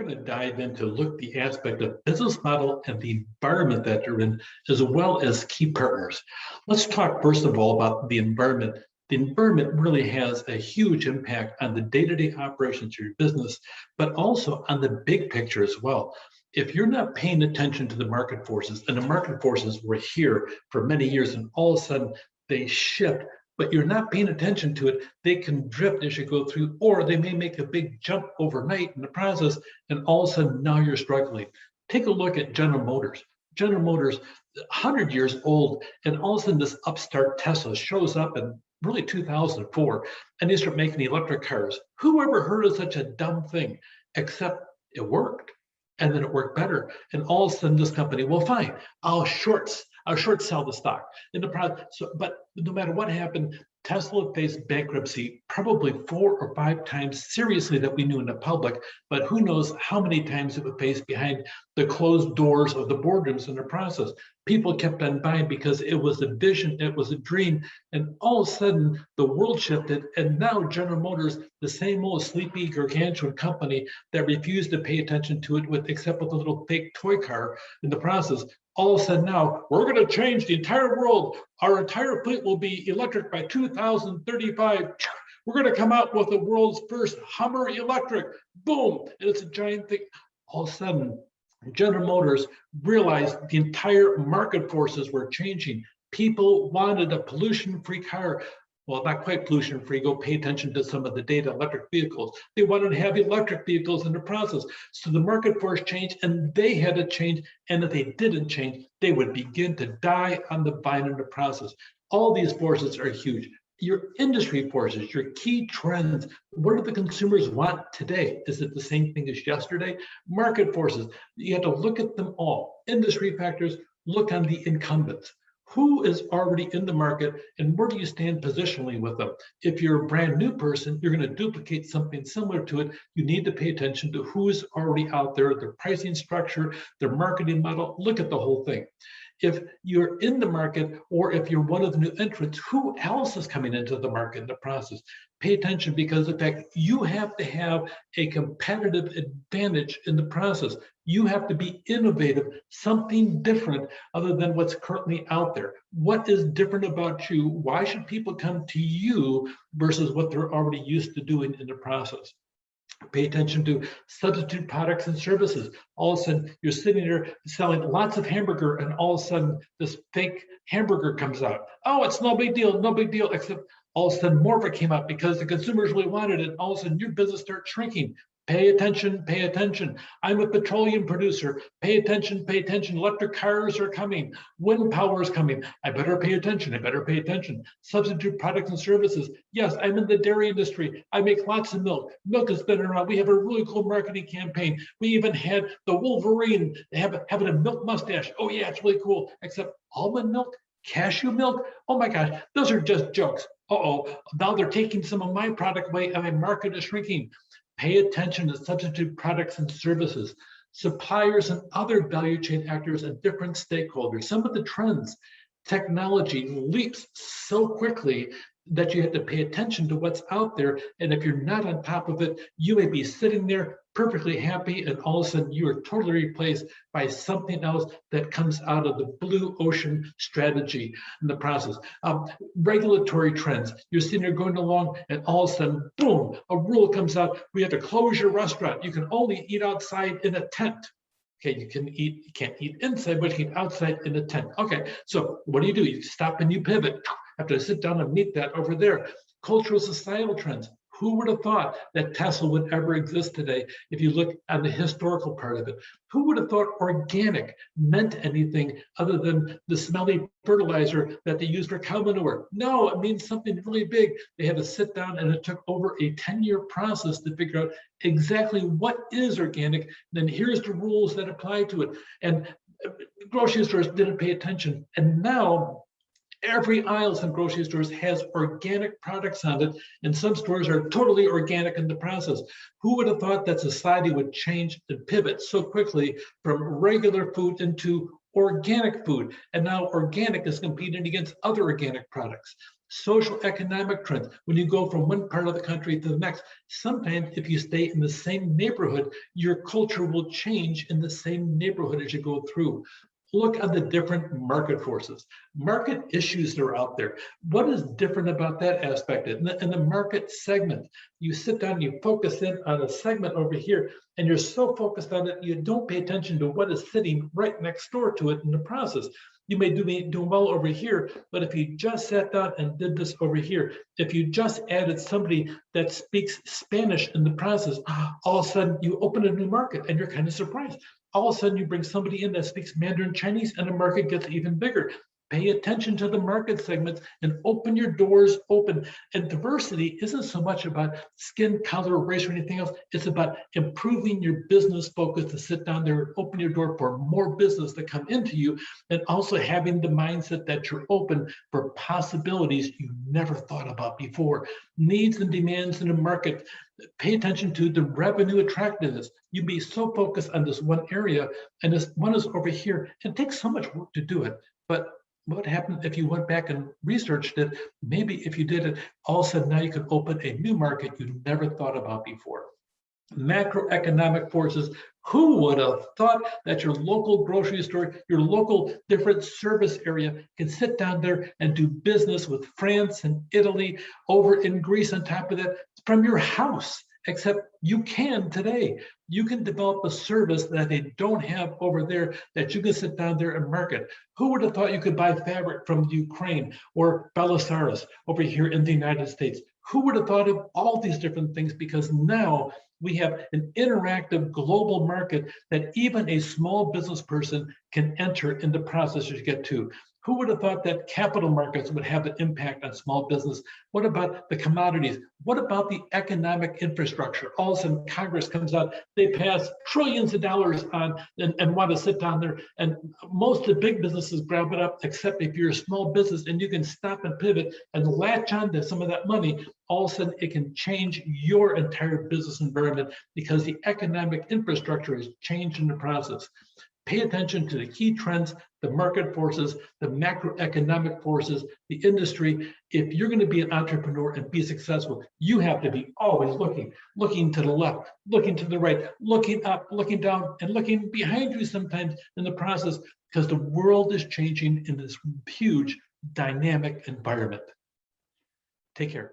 going to dive into look the aspect of business model and the environment that they're in, as well as key partners. Let's talk first of all about the environment. The environment really has a huge impact on the day-to-day operations of your business, but also on the big picture as well. If you're not paying attention to the market forces, and the market forces were here for many years, and all of a sudden they shift, but you're not paying attention to it, they can drift as you go through, or they may make a big jump overnight in the process, and all of a sudden now you're struggling. Take a look at General Motors. General Motors, 100 years old, and all of a sudden this upstart Tesla shows up in really 2004, and they start making electric cars. Who ever heard of such a dumb thing? Except it worked, and then it worked better. And all of a sudden this company, well, fine, I'll short sell the stock in the product. So, but no matter what happened, Tesla faced bankruptcy probably 4 or 5 times seriously that we knew in the public, but who knows how many times it would face behind the closed doors of the boardrooms in the process. People kept on buying because it was a vision, it was a dream, and all of a sudden the world shifted, and now General Motors, the same old sleepy gargantuan company that refused to pay attention to it except with a little fake toy car in the process, all of a sudden now, we're going to change the entire world. Our entire fleet will be electric by 2035. We're going to come out with the world's first Hummer electric. Boom. And it's a giant thing. All of a sudden, General Motors realized the entire market forces were changing. People wanted a pollution-free car. Well, not quite pollution-free. Go pay attention to some of the data, electric vehicles. They wanted to have electric vehicles in the process. So the market force changed, and they had to change. And if they didn't change, they would begin to die on the vine in the process. All these forces are huge. Your industry forces, your key trends, what do the consumers want today? Is it the same thing as yesterday? Market forces, you have to look at them all. Industry factors, look on the incumbents. Who is already in the market and where do you stand positionally with them? If you're a brand new person, you're going to duplicate something similar to it. You need to pay attention to who's already out there, their pricing structure, their marketing model. Look at the whole thing. If you're in the market or if you're one of the new entrants, who else is coming into the market in the process? Pay attention because, in fact, you have to have a competitive advantage in the process. You have to be innovative, something different other than what's currently out there. What is different about you? Why should people come to you versus what they're already used to doing in the process? Pay attention to substitute products and services. All of a sudden, you're sitting there selling lots of hamburger, and all of a sudden, this fake hamburger comes out. Oh, it's no big deal, no big deal, except all of a sudden more of it came out because the consumers really wanted it. All of a sudden, your business starts shrinking. Pay attention, pay attention. I'm a petroleum producer. Pay attention, pay attention. Electric cars are coming. Wind power is coming. I better pay attention. I better pay attention. Substitute products and services. Yes, I'm in the dairy industry. I make lots of milk. Milk has been around. We have a really cool marketing campaign. We even had the Wolverine having a milk mustache. Oh yeah, it's really cool. Except almond milk, cashew milk. Oh my gosh, those are just jokes. Uh-oh, now they're taking some of my product away and my market is shrinking. Pay attention to substitute products and services, suppliers and other value chain actors and different stakeholders. Some of the trends, technology leaps so quickly that you have to pay attention to what's out there. And if you're not on top of it, you may be sitting there perfectly happy, and all of a sudden you are totally replaced by something else that comes out of the blue ocean strategy in the process. Regulatory trends, you're sitting there going along, and all of a sudden, boom, a rule comes out. We have to close your restaurant. You can only eat outside in a tent. Okay, you can't eat inside, but you can eat outside in a tent. Okay, so what do? You stop and you pivot. Have to sit down and meet that over there. Cultural societal trends. Who would have thought that Tesla would ever exist today if you look at the historical part of it? Who would have thought organic meant anything other than the smelly fertilizer that they use for cow manure? No, it means something really big. They had to sit down, and it took over a 10-year process to figure out exactly what is organic. Then here's the rules that apply to it. And grocery stores didn't pay attention. And now every aisle in grocery stores has organic products on it, and some stores are totally organic in the process. Who would have thought that society would change and pivot so quickly from regular food into organic food? And now organic is competing against other organic products. Social economic trends. When you go from one part of the country to the next, sometimes if you stay in the same neighborhood, your culture will change in the same neighborhood as you go through. Look at the different market forces, market issues that are out there. What is different about that aspect? In the market segment, you sit down, you focus in on a segment over here, and you're so focused on it, you don't pay attention to what is sitting right next door to it in the process. You may do well over here, but if you just sat down and did this over here, if you just added somebody that speaks Spanish in the process, all of a sudden you open a new market and you're kind of surprised. All of a sudden you bring somebody in that speaks Mandarin Chinese and the market gets even bigger. Pay attention to the market segments and open your doors open. And diversity isn't so much about skin color, race, or anything else. It's about improving your business focus to sit down there and open your door for more business to come into you, and also having the mindset that you're open for possibilities you never thought about before. Needs and demands in the market. Pay attention to the revenue attractiveness. You'd be so focused on this one area, and this one is over here. It takes so much work to do it, but what happened if you went back and researched it? Maybe if you did it, all of a sudden now you could open a new market you never thought about before. Macroeconomic forces. Who would have thought that your local grocery store, your local different service area can sit down there and do business with France and Italy, over in Greece on top of that, from your house? Except you can today. You can develop a service that they don't have over there that you can sit down there and market. Who would have thought you could buy fabric from Ukraine or Belarus over here in the United States? Who would have thought of all these different things? Because now we have an interactive global market that even a small business person can enter in the process to get to. Who would have thought that capital markets would have an impact on small business? What about the commodities? What about the economic infrastructure? All of a sudden, Congress comes out, they pass trillions of dollars on and want to sit down there. And most of the big businesses grab it up, except if you're a small business and you can stop and pivot and latch on to some of that money, all of a sudden it can change your entire business environment because the economic infrastructure has changed in the process. Pay attention to the key trends, the market forces, the macroeconomic forces, the industry. If you're going to be an entrepreneur and be successful, you have to be always looking to the left, looking to the right, looking up, looking down, and looking behind you sometimes in the process, because the world is changing in this huge dynamic environment. Take care.